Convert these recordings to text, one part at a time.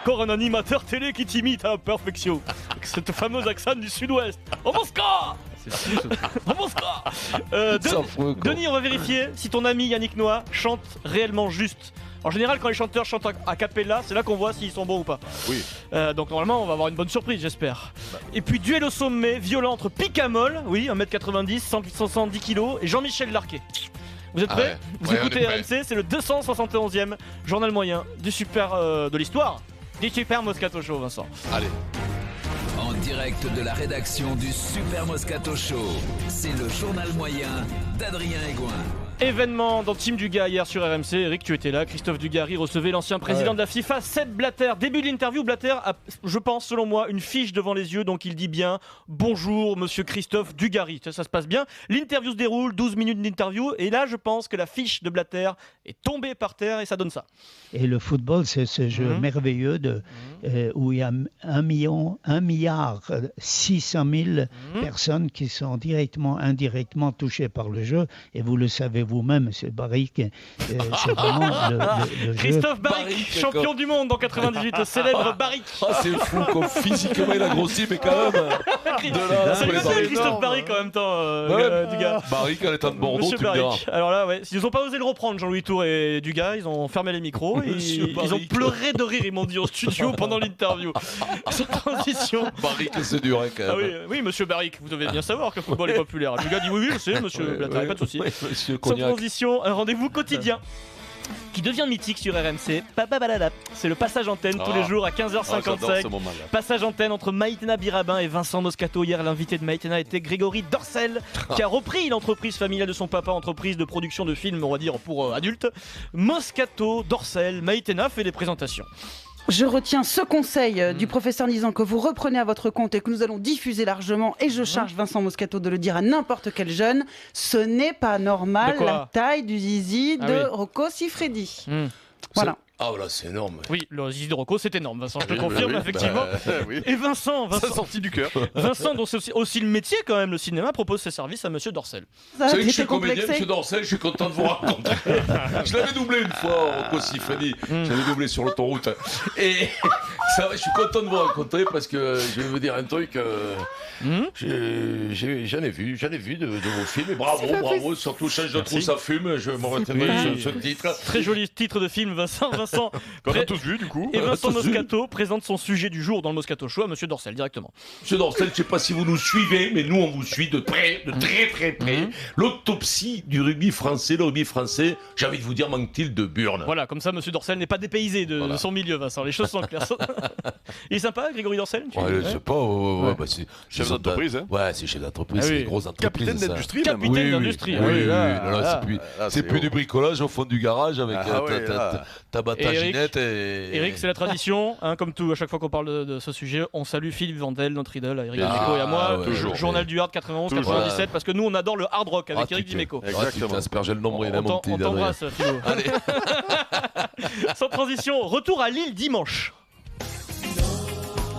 encore un animateur télé qui t'imite à perfection. Avec cette fameuse accent du sud-ouest. Omoska. C'est fou, ce... Omoska. Denis, on va vérifier si ton ami Yannick Noah chante réellement juste. En général, quand les chanteurs chantent a cappella, c'est là qu'on voit s'ils sont bons ou pas. Oui. Donc normalement, on va avoir une bonne surprise, j'espère. Et puis, duel au sommet, violent entre Picamol, oui, 1m90, 170 kg, et Jean-Michel Larquet. Vous êtes prêts? Vous écoutez RMC, c'est le 271e journal moyen du de l'histoire du Super Moscato Show, Vincent. Allez. En direct de la rédaction du Super Moscato Show, c'est le journal moyen d'Adrien Egoin. Événement dans Team Dugas hier sur RMC. Eric, tu étais là. Christophe Dugarry recevait l'ancien président de la FIFA, Sepp Blatter. Début de l'interview, Blatter a, je pense, selon moi, une fiche devant les yeux. Donc il dit bien bonjour, monsieur Christophe Dugarry. Ça se passe bien. L'interview se déroule, 12 minutes d'interview. Et là, je pense que la fiche de Blatter est tombée par terre et ça donne ça. Et le football, c'est ce jeu merveilleux où il y a 1 milliard 600 000 personnes qui sont directement, indirectement touchées par le jeu. Et vous le savez vous-même, M. Barrick, c'est vraiment le Christophe jeu. Barrick, champion du monde en 98, le célèbre Barrick. Ah, c'est fou, comme physiquement il a grossi, mais quand même. C'est Christophe Barrick en même temps, Dugas. Barrick, elle est en Bordeaux, Monsieur tu me diras. Barrick. Alors là, ouais, ils n'ont pas osé le reprendre, Jean-Louis Tour et Dugas. Ils ont fermé les micros. Et ils ont pleuré de rire, ils m'ont dit au studio pendant l'interview. Sans transition. Barrick, c'est dur, hein, quand même. Ah oui, oui, monsieur Barrick, vous devez bien savoir que le football est populaire. Dugas dit oui, je sais, monsieur Blatter, pas de souci. Sans transition, un rendez-vous quotidien qui devient mythique sur RMC. C'est le passage antenne tous les jours à 15h55. Passage antenne entre Maïtena Birabin et Vincent Moscato. Hier, l'invité de Maïtena était Grégory Dorcel, qui a repris l'entreprise familiale de son papa, entreprise de production de films, on va dire, pour adultes. Moscato, Dorcel, Maïtena fait des présentations. Je retiens ce conseil du professeur Nizan que vous reprenez à votre compte et que nous allons diffuser largement, et je charge Vincent Moscato de le dire à n'importe quel jeune. Ce n'est pas normal la taille du zizi de Rocco Siffredi. Voilà. Ah voilà, c'est énorme. Oui, le zizi de Rocco, c'est énorme, Vincent, je te confirme, effectivement. Et Vincent, ça sortit du cœur. Vincent, dont c'est aussi le métier quand même, le cinéma, propose ses services à monsieur Dorcel. Vous savez que je suis comédien, monsieur Dorcel, je suis content de vous rencontrer. Je l'avais doublé une fois, Rocco Siffredi. J'avais doublé sur l'autoroute. Et ça, je suis content de vous rencontrer parce que je vais vous dire un truc. J'en ai vu de vos films. Et bravo, surtout Change de trou, ça fume. Je me retiendrai ce titre. Très joli titre de film, Vincent. Qu'on a tous vu, du coup. Et Vincent Moscato présente son sujet du jour dans le Moscato Show à monsieur Dorcel directement. Monsieur Dorcel, je ne sais pas si vous nous suivez, mais nous on vous suit de très près. L'autopsie du rugby français, le rugby français, j'ai envie de vous dire, manque-t-il de burne? Voilà, comme ça monsieur Dorcel n'est pas dépaysé de son milieu, Vincent. Les choses sont claires. Il est sympa, Grégory Dorcel? Je sais pas, bah, c'est chef d'entreprise, hein? Ouais, c'est chef d'entreprise, c'est une grosse entreprise. Capitaine d'industrie, même. Capitaine d'industrie. C'est plus du bricolage au fond du garage avec ta bataginette et... Eric, c'est la tradition, hein, comme tout, à chaque fois qu'on parle de ce sujet, on salue Philippe Vandel, notre idole, Eric Dimeco et à moi, journal du Hard 91-97, parce que nous on adore le hard rock avec Eric Dimeco. Exactement. Tu t'asperges le nombre et la montée. On t'embrasse, Philo. Allez. Sans transition, retour à Lille dimanche.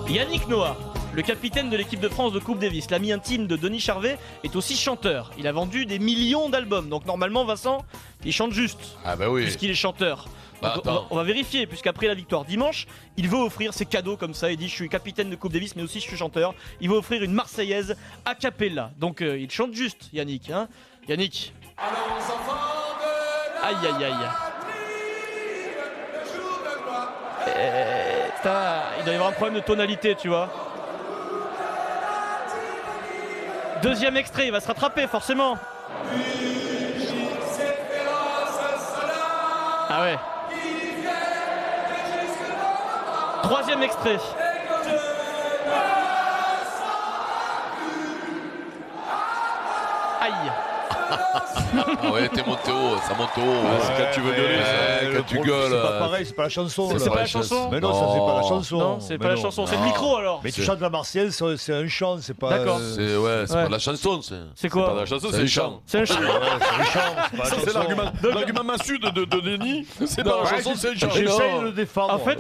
Yannick Noah, le capitaine de l'équipe de France de Coupe Davis, l'ami intime de Denis Charvet, est aussi chanteur. Il a vendu des millions d'albums, donc normalement Vincent, il chante juste, puisqu'il est chanteur. On va vérifier, puisqu'après la victoire dimanche, il veut offrir ses cadeaux comme ça. Il dit: je suis capitaine de Coupe Davis, mais aussi je suis chanteur. Il veut offrir une Marseillaise a cappella. Donc il chante juste, Yannick. Hein, Yannick. Aïe aïe aïe. Il doit y avoir un problème de tonalité, tu vois. Deuxième extrait, il va se rattraper forcément. Ah ouais. Troisième extrait. Aïe. Ah ouais, t'es monté haut, ça monte haut. C'est quand tu veux gueuler, quand tu gueules. C'est pas pareil, c'est pas la chanson. C'est pas la chanson. Mais non, ça c'est pas la chanson. Non, c'est pas la chanson, c'est le micro alors. Mais tu chantes la Marseillaise, c'est un chant, c'est pas. D'accord. C'est pas de la chanson, c'est quoi? C'est pas de la chanson, c'est un chant. C'est un chant. Ça c'est l'argument massu de Denis. C'est pas la chanson, c'est un chant. J'essaye de le défendre. En fait,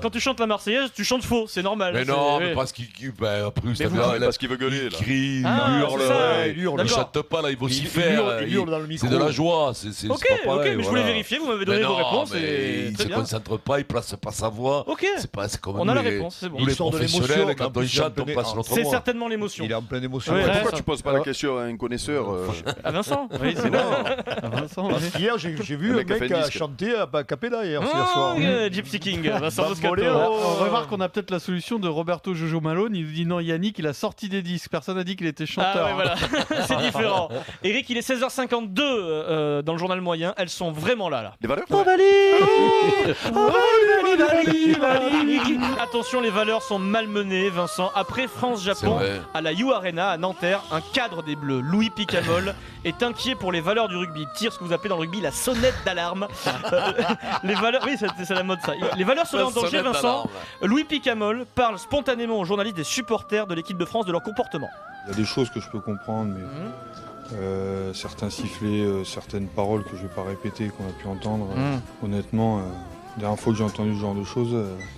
quand tu chantes la Marseillaise, tu chantes faux, c'est normal. Mais non, mais parce qu'il veut gueuler. Il hurle. Il chante pas là, il vocifer. colère, il hurle dans le micro. c'est de la joie, c'est Ok, pas pareil, mais je voulais vérifier, vous m'avez donné vos réponses. Il se concentre pas, il place pas sa voix. Ok, C'est comme on a la réponse, c'est bon. Tous les sort de professionnels, l'émotion, quand en on plus, chante, on place notre C'est voix. certainement l'émotion. Il est en pleine émotion. Ouais, Pourquoi ça. tu poses pas la question à un connaisseur À Vincent. Oui, c'est bon. À Vincent, oui. Hier, j'ai vu un mec a fait mec un à disque. chanter à Capella hier Oh, soir. Gypsy King, Vincent Moscato. Bamboléo. On remarque qu'on a peut-être la solution de Roberto Jojo Malone. Il nous dit non, Yannick, il a sorti des disques. Personne n'a dit qu'il était chanteur. Ah ouais, voilà, c'est différent. Eric, il est 16h52 dans le journal moyen. Elles sont vraiment là. Les valeurs Attention, les valeurs sont malmenées, Vincent. Après France-Japon, C'est vrai. à la U Arena à Nanterre, un cadre des Bleus, Louis Picamol, est inquiet pour les valeurs du rugby. Tire ce que vous appelez dans le rugby la sonnette d'alarme. Les valeurs, oui, c'est la mode ça. Les valeurs seraient en danger, Vincent. Louis Picamol parle spontanément aux journalistes des supporters de l'équipe de France de leur comportement. Il y a des choses que je peux comprendre, mais certains sifflets, certaines paroles que je ne vais pas répéter, qu'on a pu entendre, honnêtement, la dernière fois que j'ai entendu ce genre de choses,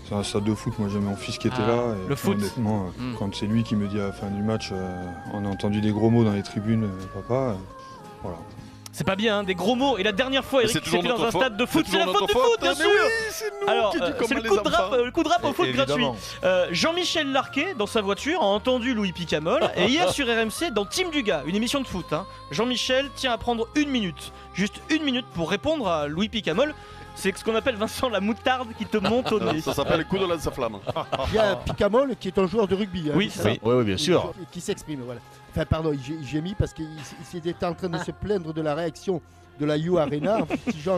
c'est un stade de foot, moi j'ai mon fils qui était là, et le foot. honnêtement, quand c'est lui qui me dit à la fin du match, on a entendu des gros mots dans les tribunes, papa, voilà. C'est pas bien, hein, des gros mots. Et la dernière fois, Eric, c'est toujours c'était dans un notre stade de foot. C'est C'est la toujours faute du notre foot, faute. bien Mais sûr. oui, c'est nous Alors, qui dit c'est comme le les coup de enfants. rap au foot gratuit. Évidemment. Jean-Michel Larquet, dans sa voiture, a entendu Louis Picamol. Et hier sur RMC, dans Team Dugas, une émission de foot, hein, Jean-Michel tient à prendre une minute. Juste une minute pour répondre à Louis Picamol. C'est ce qu'on appelle, Vincent, la moutarde qui te monte au nez. Ça s'appelle le coup de lance-flamme. Il y a Picamol qui est un joueur de rugby. Hein, Oui, c'est ça Oui, bien sûr. Qui s'exprime, voilà. Enfin, pardon, j'ai mis parce qu'il était en train de se plaindre de la réaction de la U Arena en fustigeant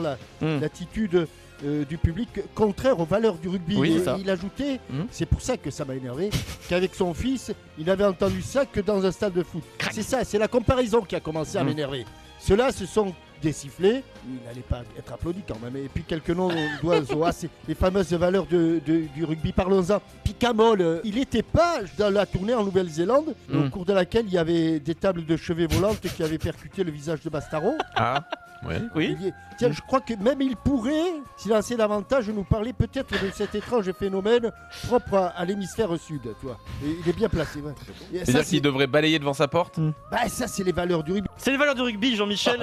l'attitude du public contraire aux valeurs du rugby. Oui, Et c'est ça. il ajoutait, c'est pour ça que ça m'a énervé, qu'avec son fils, il n'avait entendu ça que dans un stade de foot. C'est ça, c'est la comparaison qui a commencé à m'énerver. Ceux-là, ce sont des sifflets, il n'allait pas être applaudi quand même. Et puis quelques noms d'oiseaux, c'est les fameuses valeurs du rugby. Parlons-en. Picamol, il n'était pas dans la tournée en Nouvelle-Zélande, au cours de laquelle il y avait des tables de chevet volantes qui avaient percuté le visage de Bastaro. Oui. Tiens, je crois que même il pourrait, s'il en sait davantage, nous parler peut-être de cet étrange phénomène propre à l'hémisphère sud. Tu vois. Et il est bien placé. Ouais. Et ça, C'est-à-dire qu'il devrait balayer devant sa porte bah, ça, c'est les valeurs du rugby. C'est les valeurs du rugby, Jean-Michel.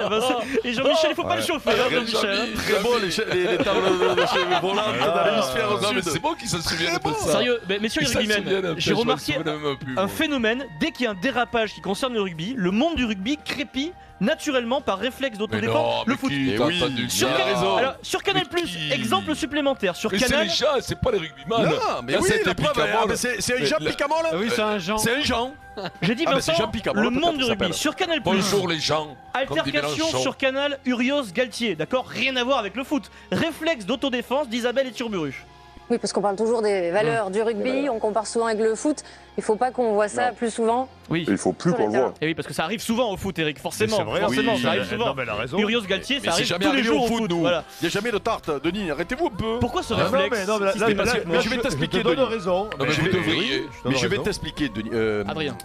Et Jean-Michel, il faut pas le chauffer, hein, Jean-Michel. Très beau les tables de cheveux volantes dans l'hémisphère Non, mais sud. c'est bon qu'ils se souviennent de ça. Sérieux, mais messieurs les Ils s'en rugbymen, souviennent un peu, j'ai je m'en remarqué souviens même plus, un moi. phénomène. Dès qu'il y a un dérapage qui concerne le rugby, le monde du rugby crépit naturellement par réflexe Mais d'autodéfense. non, Le mais foot. qui t'a entendu Sur, ça alors, sur Canal+, Mais qui exemple supplémentaire. Sur Mais c'est Canal, les gens, c'est pas les rugbyman. Non, mais Là, oui, c'était la preuve, Picamol. c'est un Jean Mais- Picamol. Oui, c'est un Jean. C'est un Jean. j'ai dit Ah, mais c'est Vincent, Jean Picamol, le peut-être monde du qu'il rugby. s'appelle. Sur Canal+, Bonjour les gens. Comme des altercation Mélenchon. sur Canal, Urios-Galtier, d'accord. Rien à voir avec le foot. Réflexe d'autodéfense d'Isabelle et Turburu. Oui, parce qu'on parle toujours des valeurs du rugby, on compare souvent avec le foot. Il faut pas qu'on voit ça plus souvent. Oui. Il faut plus qu'on le voit. Et oui, parce que ça arrive souvent au foot, Eric, forcément. C'est vrai, forcément, oui, ça arrive non, souvent. mais elle a raison. Urios-Galtier, ça Mais c'est arrive jamais tous les arrivé jours au foot, nous. Voilà. Il n'y a jamais de tarte, Denis, arrêtez-vous un peu. Pourquoi ce Non, réflexe mais systématiquement je vais t'expliquer, Je te donne Denis. raison. Non, mais je vous vais- devriez. Mais je vais raison. t'expliquer, Denis.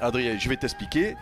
Adrien, je vais t'expliquer.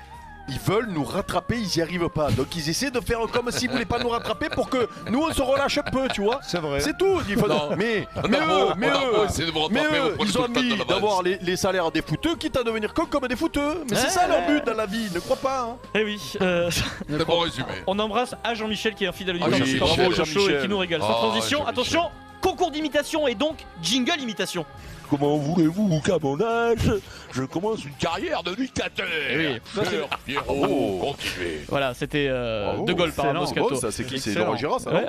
Ils veulent nous rattraper, ils n'y arrivent pas. Donc ils essaient de faire comme s'ils ne voulaient pas nous rattraper pour que nous on se relâche un peu, tu vois. C'est vrai. C'est tout. Il faut... Non. Mais On a beau essayer de vous mais rattraper, vous eux, prenez ils tout ont le temps de envie la d'avoir base. les salaires des footeux, quitte à devenir comme des footeux. Mais c'est ça leur but dans la vie, ne crois pas. Hein. eh oui. C'est bon résumé. On embrasse à Jean-Michel qui est un fidèle Ah, auditeur Jean-Michel. du Bravo Jean-Michel. Show et qui nous régale. Sans Ah, transition, Jean-Michel. attention, concours d'imitation et donc jingle imitation. Comment voulez-vous qu'à mon âge, je commence une carrière de dictateur Oui. Cher Pierrot, continuez. Voilà, c'était De Gaulle par excellent. Moscato. Oh, ça c'est qui? C'est Excellent. Laurent Gérard, ça. Ouais.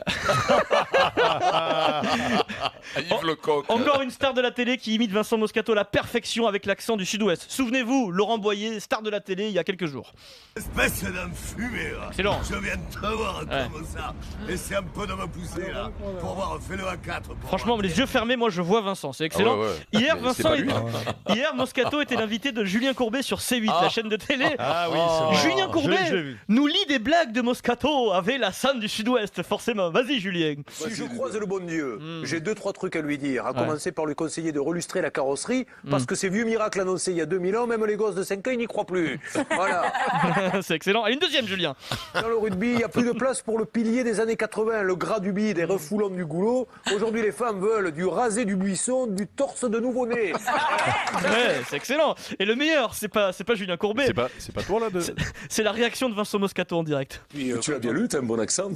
Yves Lecoq. Encore une star de la télé qui imite Vincent Moscato à la perfection avec l'accent du sud-ouest. Souvenez-vous, Laurent Boyer, star de la télé il y a quelques jours. Espèce d'enfumé, là. Excellent. Je viens de te voir Ouais. comme ça. Essaie un peu de me pousser, là, pour avoir fait le A4. Franchement, les yeux fermés, moi je vois Vincent, c'est excellent. Ah ouais, ouais. Hier, Mais c'est Vincent, pas lui. hier, Moscato était l'invité de Julien Courbet sur C8, la chaîne de télé. Ah oui, c'est vrai. Julien Courbet Je l'ai vu. nous lit des blagues de Moscato avec la scène du sud-ouest, forcément. Vas-y, Julien. Si je croise le bon Dieu, j'ai 2-3 trucs à lui dire. À Ouais. commencer par lui conseiller de relustrer la carrosserie, parce que ces vieux miracles annoncés il y a 2000 ans, même les gosses de 5 ans, ils n'y croient plus. Voilà. C'est excellent. Et une deuxième, Julien. Dans le rugby, il n'y a plus de place pour le pilier des années 80, le gras du bide et refoulant du goulot. Aujourd'hui, les femmes veulent du rasé du buisson, du torse de de nouveau-nés. Ouais, c'est excellent. Et le meilleur, c'est pas Julien Courbet. C'est pas toi là de... C'est la réaction de Vincent Moscato en direct. Puis, tu l'as bien lu, t'as un bon accent.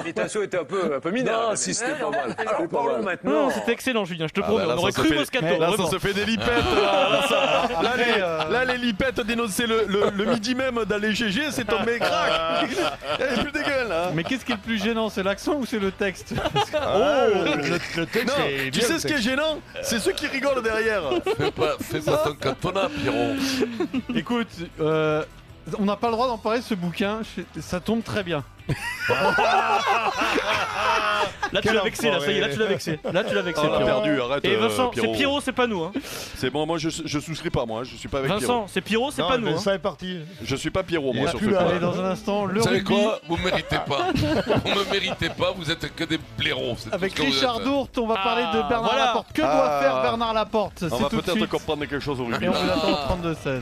L'imitation était un peu minable. Non, si, c'était pas mal. Alors parlons maintenant. Non, c'était excellent, Julien, je te promets. On aurait cru Moscato. Là, vraiment. ça se fait des lipettes. Là, les lipettes dénoncées le midi même dans les GG, c'est tombé crack. Elle est plus dégueule, là. Mais qu'est-ce qui est le plus gênant, c'est l'accent ou c'est le texte? Le texte, Non, c'est tu bien, sais le ce qui est texte. gênant? C'est ceux qui rigolent derrière. Fais pas ton cantonat, Pierrot. Écoute, on n'a pas le droit d'en parler de ce bouquin, ça tombe très bien. Là tu l'as vexé, là ça y est, là tu l'as vexé. Là tu l'as vexé. On a Pierrot. perdu, arrête. Et Vincent, c'est Pierrot. Pierrot, c'est pas nous. Hein. C'est bon, moi je souscris pas, moi, je suis pas avec Pierrot. Vincent, c'est Pierrot, c'est Non, pas nous. mais Hein. ça est parti. Je suis pas Pierrot, moi, sur ce plus là. point. Allez, dans un instant, le Vous savez rugby. quoi? Vous méritez pas. Vous me méritez pas, vous êtes que des blaireaux. c'est tout Avec ce que vous Richard êtes. Dourte, on va parler de Bernard voilà. Laporte. Que doit faire Bernard Laporte? On C'est va tout de peut-être suite. comprendre quelque chose au rugby. Et on vous attend au 32-16.